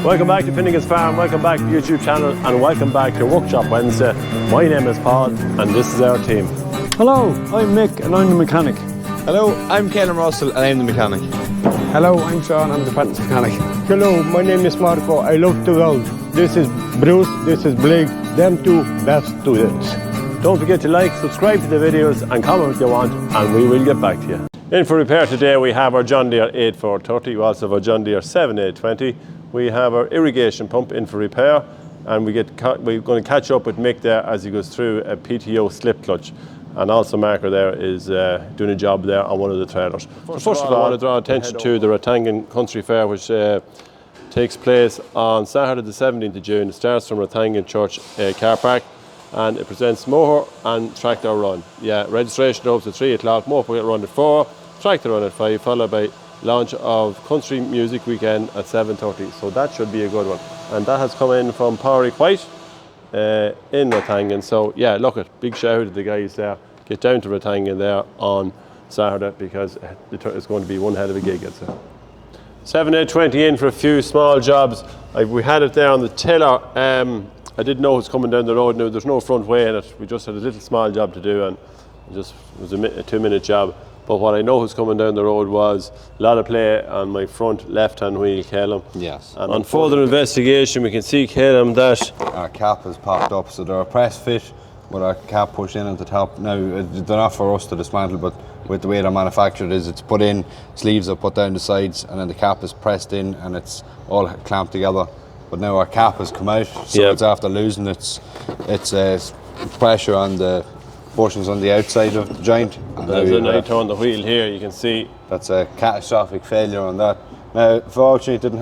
Welcome back to Finnegan's Farm, welcome back to the YouTube channel, and welcome back to Workshop Wednesday. My name is Paul, and this is our team. Hello, I'm Mick, and I'm the mechanic. Hello, I'm Kaylem Russell, and I'm the mechanic. Hello, I'm Sean, I'm the apprentice mechanic. Hello, my name is Marco, I love to weld. This is Bruce, this is Blake, them two best students. Don't forget to like, subscribe to the videos, and comment what you want, and we will get back to you. In for repair today, we have our John Deere 8430, we also have our John Deere 7820. We have our irrigation pump in for repair, and we're going to catch up with Mick there as he goes through a PTO slip clutch. And also Marco there is doing a job there on one of the trailers. First of all, I want to draw attention to the Rathangan Country Fair, which takes place on Saturday the 17th of June. It starts from Rathangan Church car park, and it presents mower and tractor run. Yeah, registration opens at 3 o'clock, mower will run at 4, tractor run at 5, followed by launch of country music weekend at 7:30. So that should be a good one. And that has come in from Pádraig White in Rathangan. So yeah, look at big shout out to the guys there. Get down to Rathangan there on Saturday, because it's going to be one hell of a gig, I'd say. 7820 in for a few small jobs. We had it there on the tiller. I didn't know it was coming down the road. Now there's no front way in it. We just had a little small job to do, and it was a 2-minute job. But what I know was coming down the road was a lot of play on my front left-hand wheel, Kaylem. Yes. And on further investigation, we can see, Kaylem, that our cap has popped up, so they're a press fit with our cap pushed in at the top. Now, they're not for us to dismantle, but with the way they're manufactured it's put in, sleeves are put down the sides, and then the cap is pressed in, and it's all clamped together. But now our cap has come out, so it's after losing its pressure on the portions on the outside of the joint. And as I turn the wheel here, you can see that's a catastrophic failure on that. Now, fortunately, it didn't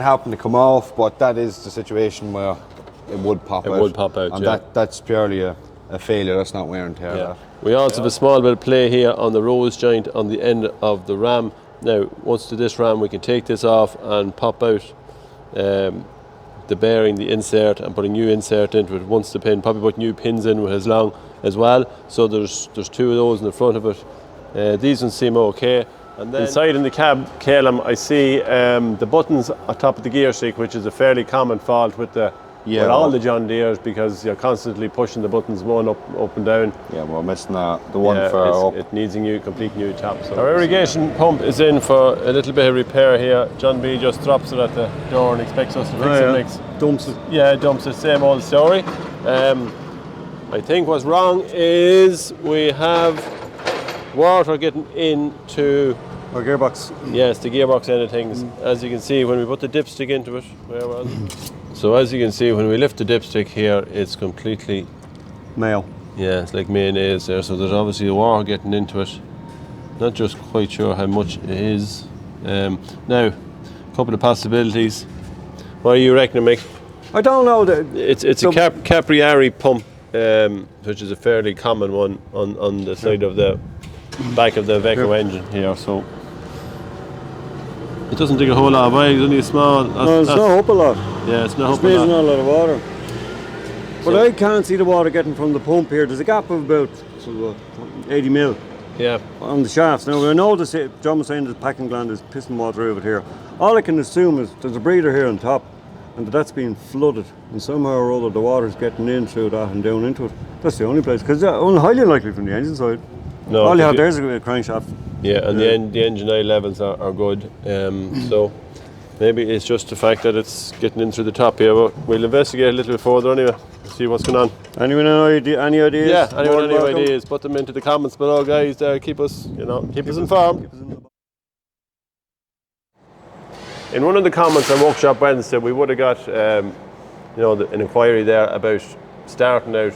happen to come off, but that is the situation where it would pop out. It would pop out, and yeah. that's purely a failure. That's not wear and tear. Yeah. We also have a small bit of play here on the rose joint on the end of the ram. Now, once to this ram, we can take this off and pop out the bearing, the insert, and put a new insert into it. Once the pin, probably put new pins in with as long as well. So there's 2 of those in the front of it. These ones seem okay. And then inside in the cab, Kaylem, I see the buttons on top of the gear stick, which is a fairly common fault with all the John Deeres, because you're constantly pushing the buttons one up and down. Yeah, we're missing the one for up. It needs a complete new top. So our irrigation pump is in for a little bit of repair here. John B just drops it at the door and expects us to fix it next. Dumps it. Yeah, dumps it, same old story. I think what's wrong is we have water getting into Our gearbox. Yes, the gearbox end of things. As you can see, when we put the dipstick into it, where was it? So as you can see, when we lift the dipstick here, it's completely Mayo. yeah, it's like mayonnaise there. So there's obviously a water getting into it. Not just quite sure how much it is. Now, a couple of possibilities. What are you reckoning, Mick? I don't know. It's a Capriari pump, which is a fairly common one on the side of the back of the Iveco engine here. So it doesn't take a whole lot of oil, it's only a small. No, it's not up a lot. Yeah, it's not It's up a lot. not a lot of water. But I can't see the water getting from the pump here. There's a gap of about 80 mil Yeah. on the shafts. Now, I know John was saying the packing gland is pissing water out of it here. All I can assume is there's a breather here on top, and that's being flooded, and somehow or other the water's getting in through that and down into it. That's the only place, because it's highly likely from the engine side. No, all you have there is a crankshaft. Yeah, and the engine oil levels are good. So maybe it's just the fact that it's getting in through the top here, but we'll investigate a little bit further anyway, see what's going on. Anyone any ideas? Yeah, anyone any ideas, put them into the comments below, guys. Keep us informed. In one of the comments on Workshop Wednesday, we would have got an inquiry there about starting out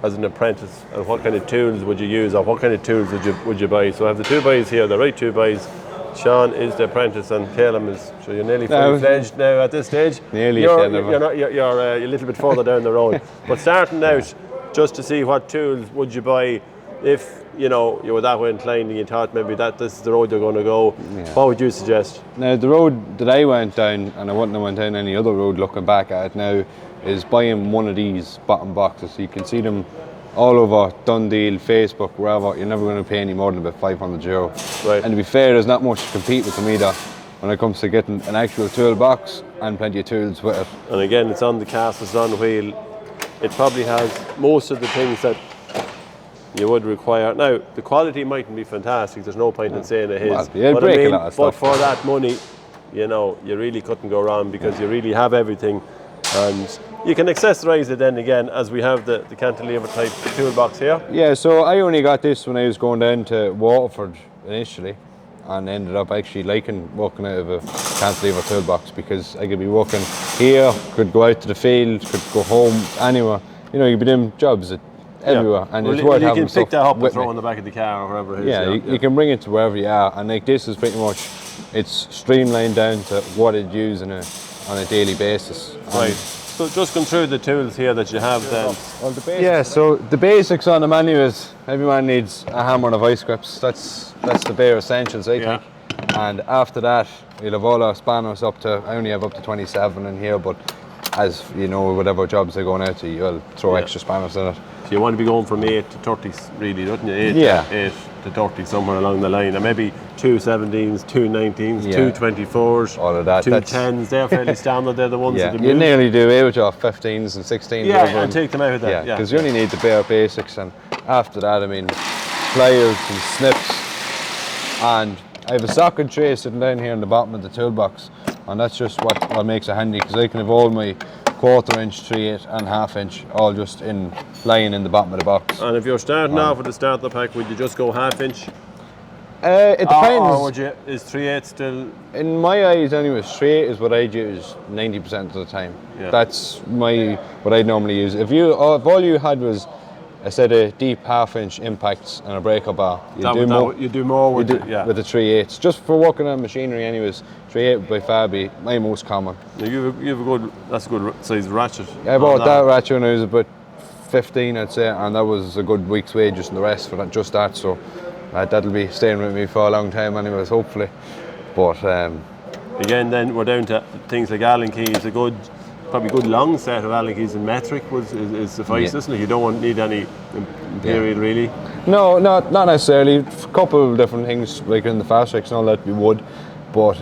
as an apprentice, and what kind of tools would you use, or what kind of tools would you buy. So I have the 2 boys here, the right 2 boys. Sean is the apprentice, and Kaylem is. So you're nearly fully fledged now at this stage. Nearly. You're a little bit further down the road. But starting out, just to see what tools would you buy if you were that way inclined and you thought maybe this is the road you're going to go. Yeah. What would you suggest? Now, the road that I went down, and I wouldn't have went down any other road looking back at it now, is buying one of these bottom boxes. So you can see them all over Dundee, Facebook, wherever. You're never going to pay any more than about €500. Right. And to be fair, there's not much to compete with them either. when it comes to getting an actual toolbox and plenty of tools with it. And again, it's on the cast, it's on the wheel. It probably has most of the things that you would require. Now, the quality mightn't be fantastic, there's no point in saying it is. Well, you'd break a lot of but stuff. for that money, you know, you really couldn't go wrong because you really have everything. And you can accessorize it then again, as we have the cantilever type toolbox here. Yeah, so I only got this when I was going down to Waterford initially, and ended up actually liking working out of a cantilever toolbox because I could be working here, could go out to the field, could go home, anywhere. You know, you'd be doing jobs everywhere, and it's worth you having can pick that up and with throw me. it in the back of the car or wherever it is. Yeah, you can bring it to wherever you are, and like this is pretty much, it's streamlined down to what I'd use on a daily basis. Right. So just going through the tools here that you have then. Yeah, so the basics on the menu is every man needs a hammer and a vice grips. That's the bare essentials, I think. And after that, we'll have all our spanners up to, I only have up to 27 in here, but as you know, whatever jobs they're going out to, you'll throw extra spanners in it. So you want to be going from 8 to 30, really, don't you? 8 to 30, somewhere along the line. And maybe 2 17s, 2 19s, 2 24s, all of that. 2 10s. They're fairly standard. They're the ones that you nearly do away with your 15s and 16s. Yeah, and take them out of that. Yeah, because you only need the bare basics, and after that, I mean, pliers and snips. And I have a socket tray sitting down here in the bottom of the toolbox, and that's just what makes it handy, because I can have all my 1/4 inch, 3/8 and 1/2 inch all just lying in the bottom of the box. And if you're starting off with the starter pack, would you just go 1/2 inch? It depends. Or would you, is 3/8 still? In my eyes anyway, 3/8 is what I'd use 90% of the time. Yeah. That's what I'd normally use. If all you had was a set of deep 1/2 inch impacts and a breaker bar, You do more with it, with the 3/8s. Just for working on machinery anyways, 3/8 would by far be my most common. You have a good, that's a good size ratchet. I bought that ratchet when I was about 15, I'd say, and that was a good week's wages and the rest for that, just that, so that'll be staying with me for a long time anyways, hopefully. But again, then we're down to things like Allen keys. Probably good long set of Allen keys in metric is suffice, isn't it? You don't need any imperial really. No, not necessarily. A couple of different things, like in the fast tracks and all that, we would. But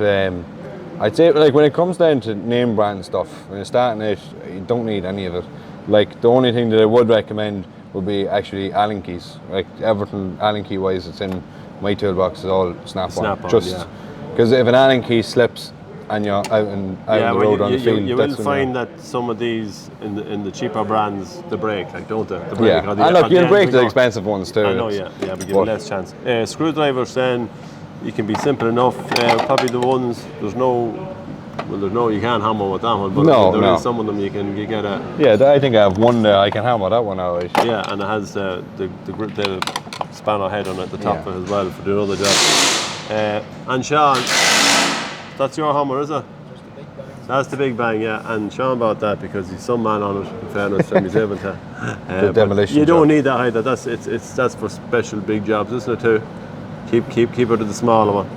I'd say, like, when it comes down to name brand stuff, when you're starting out, you don't need any of it. Like, the only thing that I would recommend would be actually Allen keys. Like, everything Allen key wise, it's in my toolbox is all snap-on. Just because if an Allen key slips and you're out on the road on the field, you will find that some of these in the cheaper brands, they break, like, don't they? They break. Yeah, and look, you'll break the expensive ones too. I know, but give it less chance. Screwdrivers then, you can be simple enough. Probably the ones, you can't hammer with that one, but there is some of them you get a... Yeah, I think I have one there, I can hammer that one out. Yeah, and it has the spanner head on it at the top of it as well for the other job. And Sean, that's your hammer, is it? That's the big bang, yeah. And Sean bought that because he's some man on it, in fairness, and he's able to. The demolition. You don't need that either. That's for special big jobs, isn't it too? Keep it to the smaller one.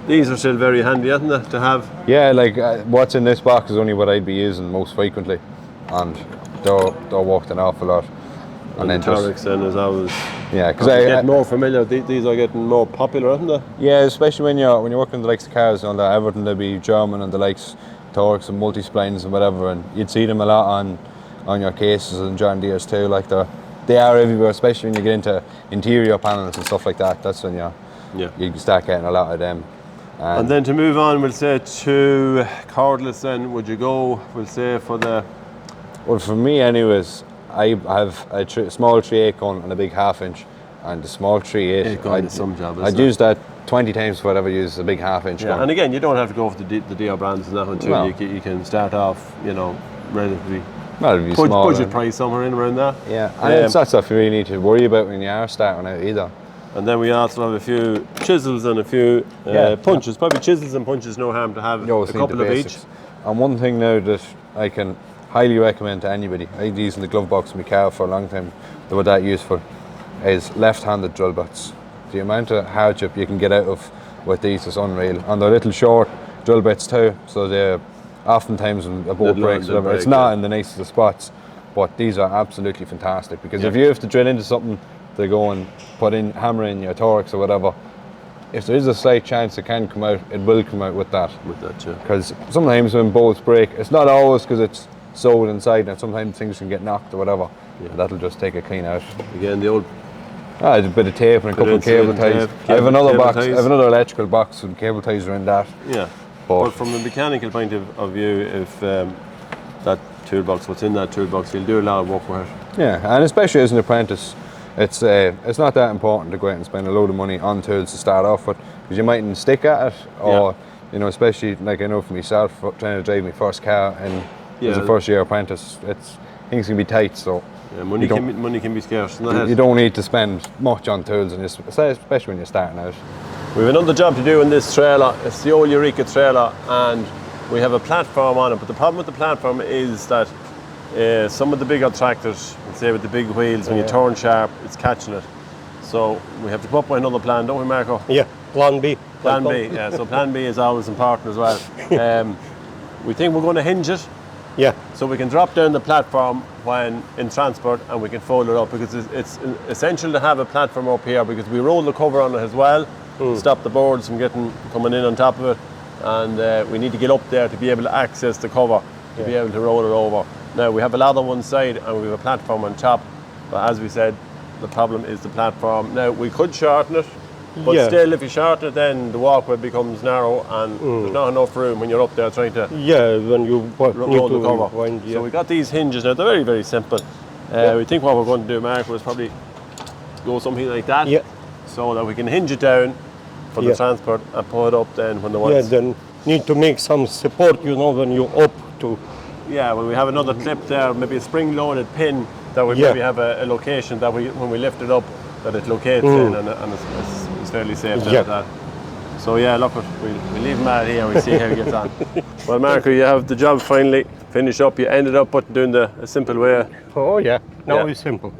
These are still very handy, aren't they, to have? Yeah, like what's in this box is only what I'd be using most frequently, and they're worked an awful lot. And then Torx then is always. Yeah, because I get more familiar. These are getting more popular, aren't they? Yeah, especially when you're working on the likes of cars and all that, everything will be German and the likes Torx and multi-splines and whatever, and you'd see them a lot on your cases and John Deere's too. Like they are everywhere, especially when you get into interior panels and stuff like that. That's when you start getting a lot of them. And then to move on, we'll say to cordless. Then would you go? We'll say for the. Well, for me, anyways. I have a small 3/8 gun and a big 1/2 inch, and the small 3/8 gun is some job. I'd use that 20 times before I'd ever use a big 1/2 inch gun. And again, you don't have to go for the DR brands and that one too. No. You can start off, relatively budget price somewhere in around that. Yeah, and it's not stuff you really need to worry about when you are starting out either. And then we also have a few chisels and a few punches. Probably chisels and punches, no harm to have a couple of each. And one thing now that I can highly recommend to anybody, I use in the glove box in my car for a long time, what that useful is left-handed drill bits. The amount of hardship you can get out of with these is unreal. And they're little short drill bits too, so they're oftentimes when a boat breaks, whatever, it's not in the nicest of spots, but these are absolutely fantastic because if you have to drill into something to go and hammer in your Torx or whatever, if there is a slight chance it can come out, it will come out with that. With that, yeah. Because sometimes when bolts break, it's not always because it's sewed inside, and sometimes things can get knocked or whatever. Yeah. That'll just take it clean out. Again, the old A bit of tape and a couple of cable ties. I have another box. I have another electrical box with cable ties around that. Yeah. But from a mechanical point of view, if that toolbox, what's in that toolbox, you'll do a lot of work with it. Yeah, and especially as an apprentice, it's not that important to go out and spend a load of money on tools to start off with, because you mightn't stick at it, or you know, especially like I know for myself, trying to drive my first car and as a first year apprentice, things can be tight. So yeah, money can be scarce. You don't need to spend much on tools, and especially when you're starting out. We have another job to do in this trailer. It's the old Eureka trailer, and we have a platform on it. But the problem with the platform is that some of the bigger tractors, let's say with the big wheels, when you turn sharp, it's catching it. So we have to come up with another plan, don't we, Marco? Yeah, plan B. Plan B, yeah. So plan B is always important as well. We think we're going to hinge it. Yeah. So we can drop down the platform when in transport, and we can fold it up, because it's essential to have a platform up here, because we roll the cover on it as well, stop the boards from coming in on top of it, and we need to get up there to be able to access the cover, to be able to roll it over. Now we have a ladder on one side and we have a platform on top, but as we said, the problem is the platform. Now we could shorten it, but still, if you shorten it, then the walkway becomes narrow, and there's not enough room when you're up there trying to when you roll the cover. So we got these hinges now. They're very, very simple. We think what we're going to do, Mark, is probably go something like that, so that we can hinge it down for the transport and pull it up then when the ones. Yeah, then need to make some support, you know, when you up to. Yeah, well, we have another clip there, maybe a spring-loaded pin that we maybe have a location that when we lift it up, that it locates in, and it's fairly safe to have that. So yeah, look, we'll leave him out here and we'll see how he gets on. Well, Marco, you have the job finally finished up. You ended up doing a simple way. Oh yeah, now it's simple.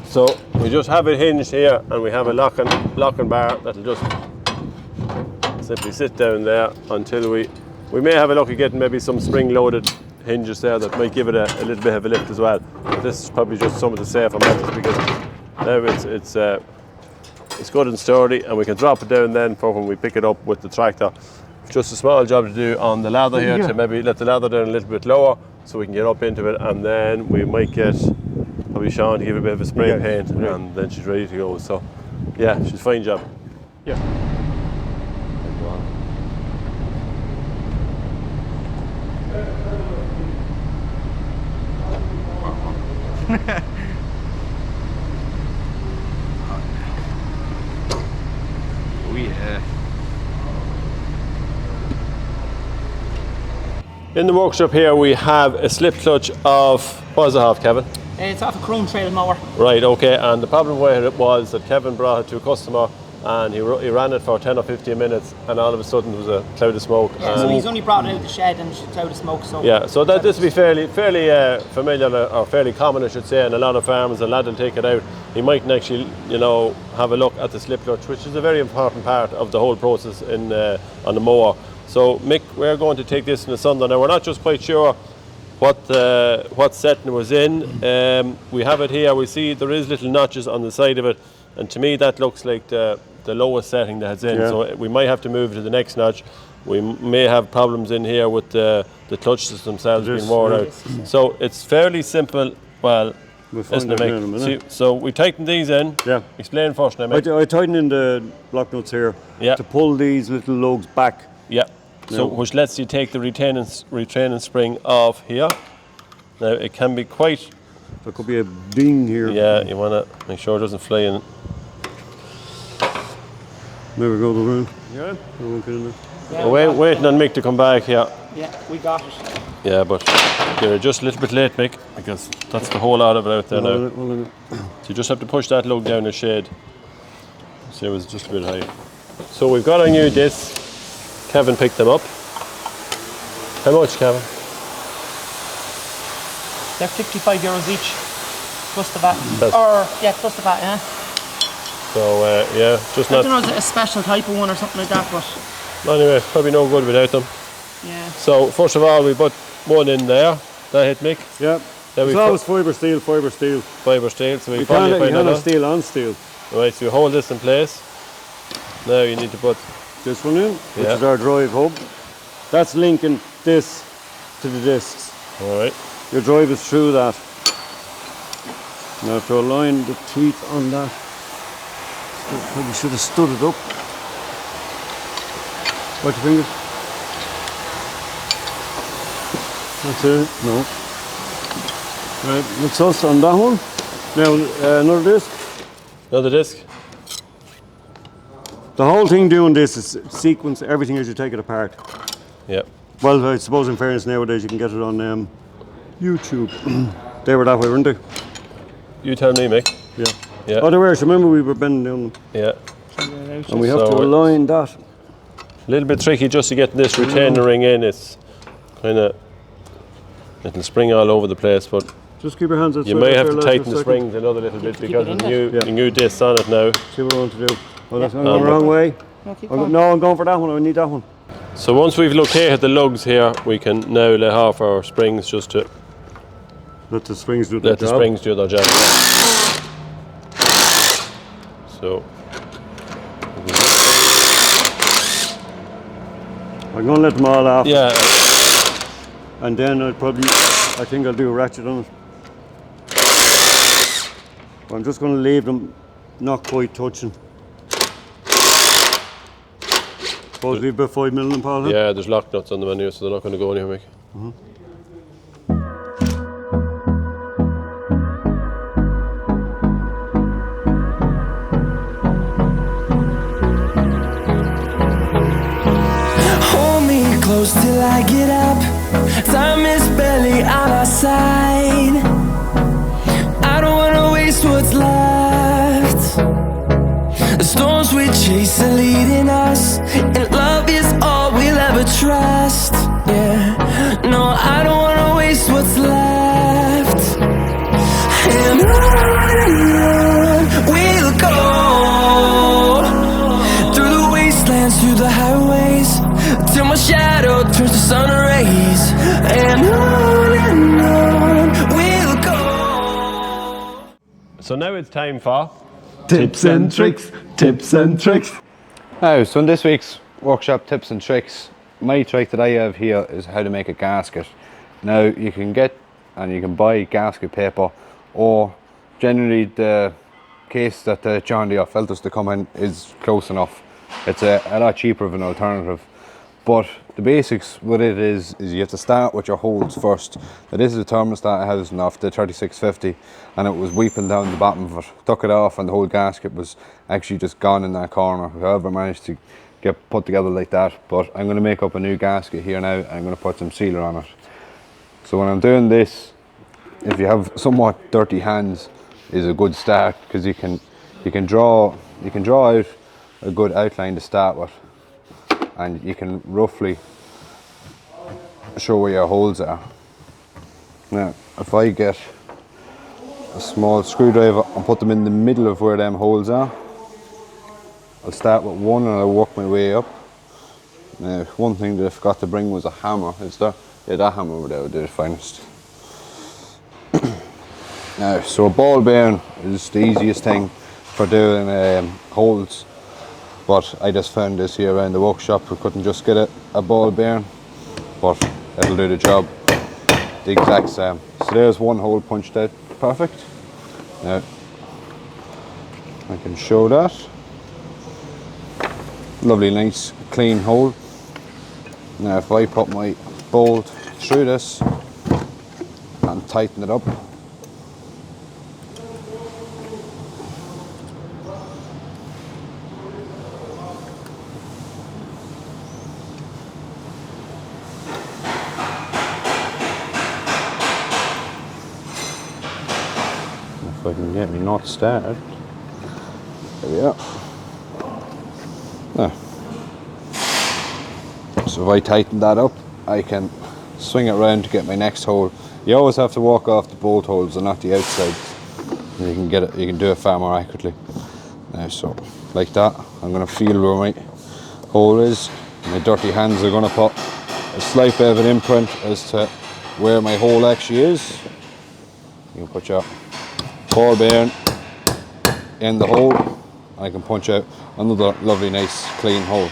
So we just have it hinged here, and we have a locking bar that'll just simply sit down there until we may have a look at getting maybe some spring-loaded hinges there that might give it a little bit of a lift as well. But this is probably just some of the safer methods, because now it's good and sturdy, and we can drop it down then for when we pick it up with the tractor. Just a small job to do on the ladder here, to maybe let the ladder down a little bit lower so we can get up into it, and then we might get probably Sean to give it a bit of a spray paint, and then she's ready to go. So yeah, she's a fine job. Yeah. Oh yeah. In the workshop here we have a slip clutch of, what is it off, Kevin? It's off a chrome trail mower. Right, okay, and the problem with it was that Kevin brought it to a customer, and he ran it for 10 or 15 minutes, and all of a sudden there was a cloud of smoke. Yeah, so he's only brought it out of the shed and a cloud of smoke. So yeah, so this will be fairly familiar, or fairly common, I should say, in a lot of farms. A lad will take it out. He mightn't actually, have a look at the slip clutch, which is a very important part of the whole process on the mower. So Mick, we're going to take this in the sun. Now we're not just quite sure what setting it was in. We have it here. We see there is little notches on the side of it, and to me that looks like the lowest setting that it's in. So we might have to move to the next notch. We may have problems in here with the clutch systems themselves being worn out. So it's fairly simple. Well, isn't it, Mick? So we tighten these in. Yeah. Explain first now, Mick. I tighten in the block nuts here to pull these little lugs back. Yeah. So which lets you take the retaining spring off here. Now it can be quite. There could be a ding here. Yeah, you want to make sure it doesn't fly in. There we go, the room. Yeah. We're waiting on Mick to come back here. Yeah, we got it. Yeah, but you're just a little bit late, Mick, because that's the whole lot of it out there now. So you just have to push that lug down the shade. See, it was just a bit high. So we've got our new discs. Kevin picked them up. How much, Kevin? They're €55 each, plus the VAT. Plus the VAT, yeah. So, just not. I don't know, is it a special type of one or something like that, but. Anyway, probably no good without them. Yeah. So, first of all, we put one in there. That hit, Mick? Yeah. It's always fibre steel. Fibre steel, so we can't have steel on steel. Right, so we hold this in place. Now you need to put, this one in, which Yeah. is our drive hub. That's linking this to the discs. all right. Your drive is through that. Now to align the teeth on that, probably should have stood it up. Watch your fingers. That's it. No. Right, that's us on that one. Now another disc. Another disc. The whole thing doing this is sequence everything as you take it apart. Yeah. Well, I suppose in fairness nowadays you can get it on YouTube. They were that way, weren't they? You tell me, Mick. Yeah. Yeah. Oh, they were. So remember we were bending down them. Yeah. And we have So to align that. A little bit tricky just to get this retainer ring in. It's kind of, it'll spring all over the place, but Just keep your hands outside. you may have there, to lads, tighten for a the second. springs another little bit keep because it in of there. the new discs on it now. See what I want to do. Oh, that's I'm Yeah. going the wrong way. No, keep I'm going. no, I'm going for that one. I need that one. So once we've located the lugs here, we can now let off our springs just to Let the springs do their let the job. springs do their job. So I'm going to let them all off. yeah, And then I think I'll do a ratchet on it. But I'm just going to leave them not quite touching. Suppose leave about 5 mil in, Paul. Huh? yeah, there's lock nuts on the menu, so they're not going to go anywhere, Mick. Hold me close till I get up. Time is barely on our side. I don't wanna waste what's left. The storms we chase are leading us, and love is all we'll ever trust. Yeah, no, I don't wanna waste what's left. And on we'll go, through the wastelands, through the highways, till my shadow turns to sun rays. And on we'll go. So now it's time for Tips and tricks, tips and tricks. Now, so in this week's workshop tips and tricks, my trick that I have here is how to make a gasket. Now you can get and you can buy gasket paper, or generally the case that the John Deere filters to come in is close enough. It's a lot cheaper of an alternative. But the basics with it is you have to start with your holes first. Now this is a thermostat housing off the 3650, and it was weeping down the bottom of it. Took it off and the whole gasket was actually just gone in that corner. Whoever managed to get put together like that. But I'm going to make up a new gasket here now, and I'm going to put some sealer on it. So when I'm doing this, if you have somewhat dirty hands, is a good start, because you can draw out a good outline to start with, and you can roughly show where your holes are. Now, if I get a small screwdriver and put them in the middle of where them holes are, I'll start with one and I'll work my way up. Now, one thing that I forgot to bring was a hammer. Is there? Yeah, that hammer over there would do the finest. Now, so a ball bearing is the easiest thing for doing holes. But I just found this here around the workshop. We couldn't just get a ball bearing, but it'll do the job the exact same. So there's one hole punched out, perfect. Now I can show that. Lovely, nice, clean hole. Now if I put my bolt through this and tighten it up, if I can get me knot started. There we are. There. So if I tighten that up, I can swing it around to get my next hole. You always have to walk off the bolt holes and not the outside. And you can get it. You can do it far more accurately. Now, so like that, I'm going to feel where my hole is. My dirty hands are going to put a slight bit of an imprint as to where my hole actually is. You can put your ball bearing in the hole. I can punch out another lovely nice clean hole.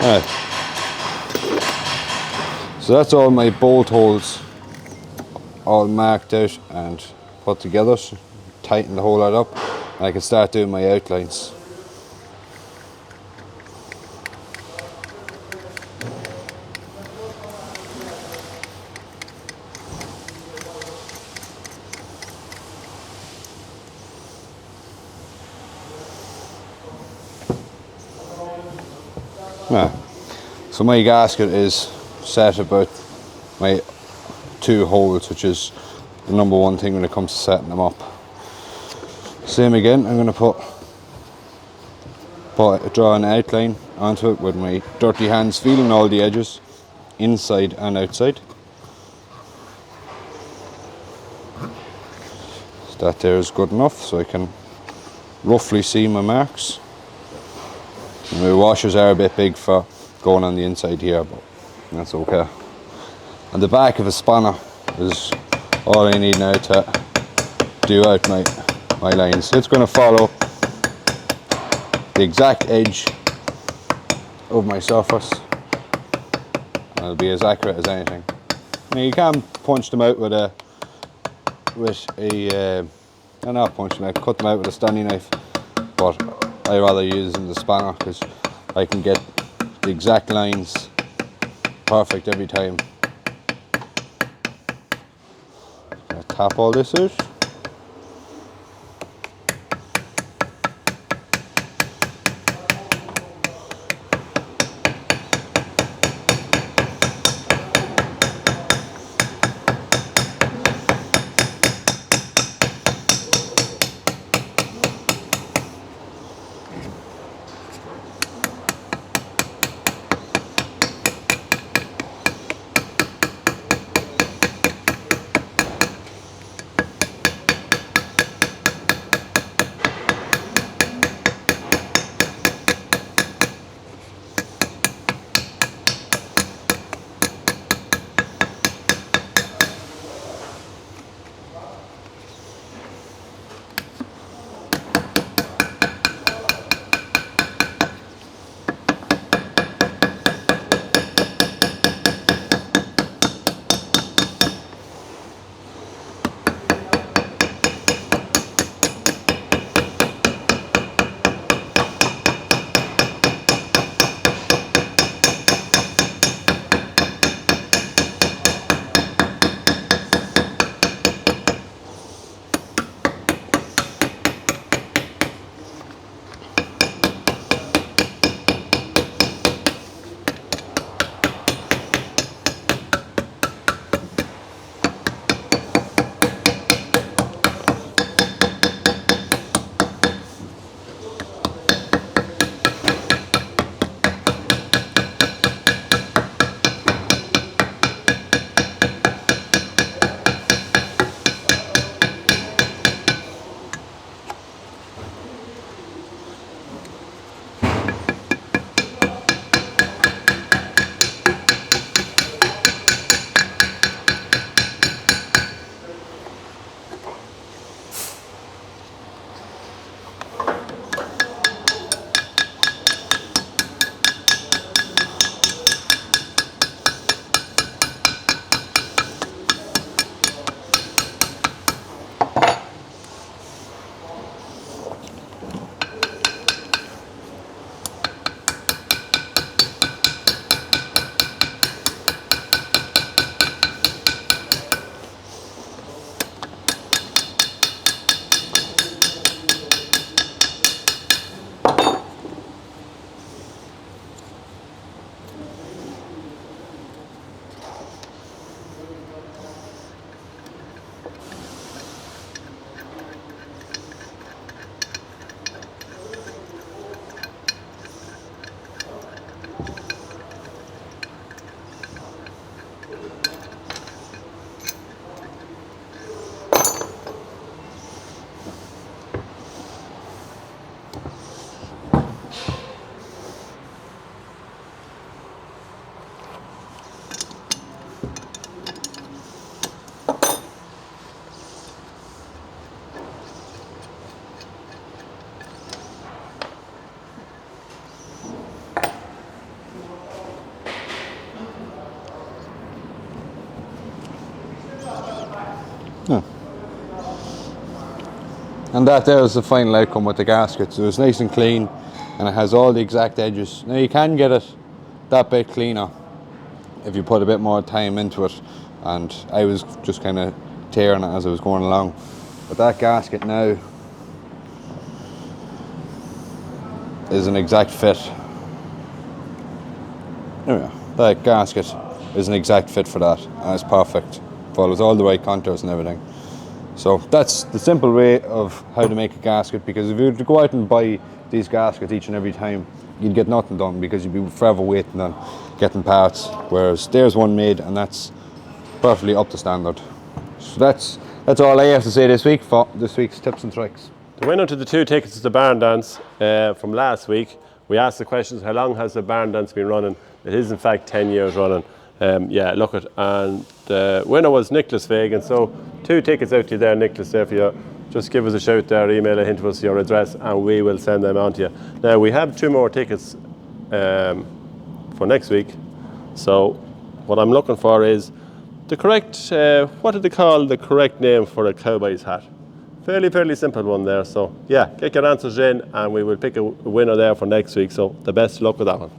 Alright. So that's all my bolt holes all marked out and put together. So tighten the whole lot up and I can start doing my outlines. Yeah. So my gasket is set about my 2 holes, which is the number one thing when it comes to setting them up. Same again, I'm going to draw an outline onto it with my dirty hands, feeling all the edges, inside and outside. So that there is good enough, so I can roughly see my marks. And my washers are a bit big for going on the inside here, but that's okay. And the back of a spanner is all I need now to do out my lines. It's going to follow the exact edge of my surface, and it'll be as accurate as anything. Now you can punch them out not punch them out, cut them out with a Stanley knife, but I rather use the spanner because I can get the exact lines perfect every time. I'll tap all this out. And that there was the final outcome with the gasket. So it's nice and clean, and it has all the exact edges. Now you can get it that bit cleaner if you put a bit more time into it, and I was just kind of tearing it as I was going along. But that gasket now is an exact fit. There we are. That gasket is an exact fit for that, and it's perfect. Follows all the right contours and everything. So that's the simple way of how to make a gasket, because if you were to go out and buy these gaskets each and every time, you'd get nothing done, because you'd be forever waiting on getting parts, whereas there's one made and that's perfectly up to standard. So that's all I have to say this week for this week's tips and tricks. The winner to the 2 tickets to the barn dance from last week, we asked the questions, how long has the barn dance been running? It is in fact 10 years running. Yeah, look at, and the winner was Nicholas Fagan. So 2 tickets out to you there, Nicholas, there for you. Just give us a shout there, email it into us your address, and we will send them on to you. Now we have 2 more tickets for next week. So what I'm looking for is the correct, what did they call the correct name for a cowboy's hat? Fairly simple one there. So yeah, get your answers in and we will pick a winner there for next week. So the best of luck with that one.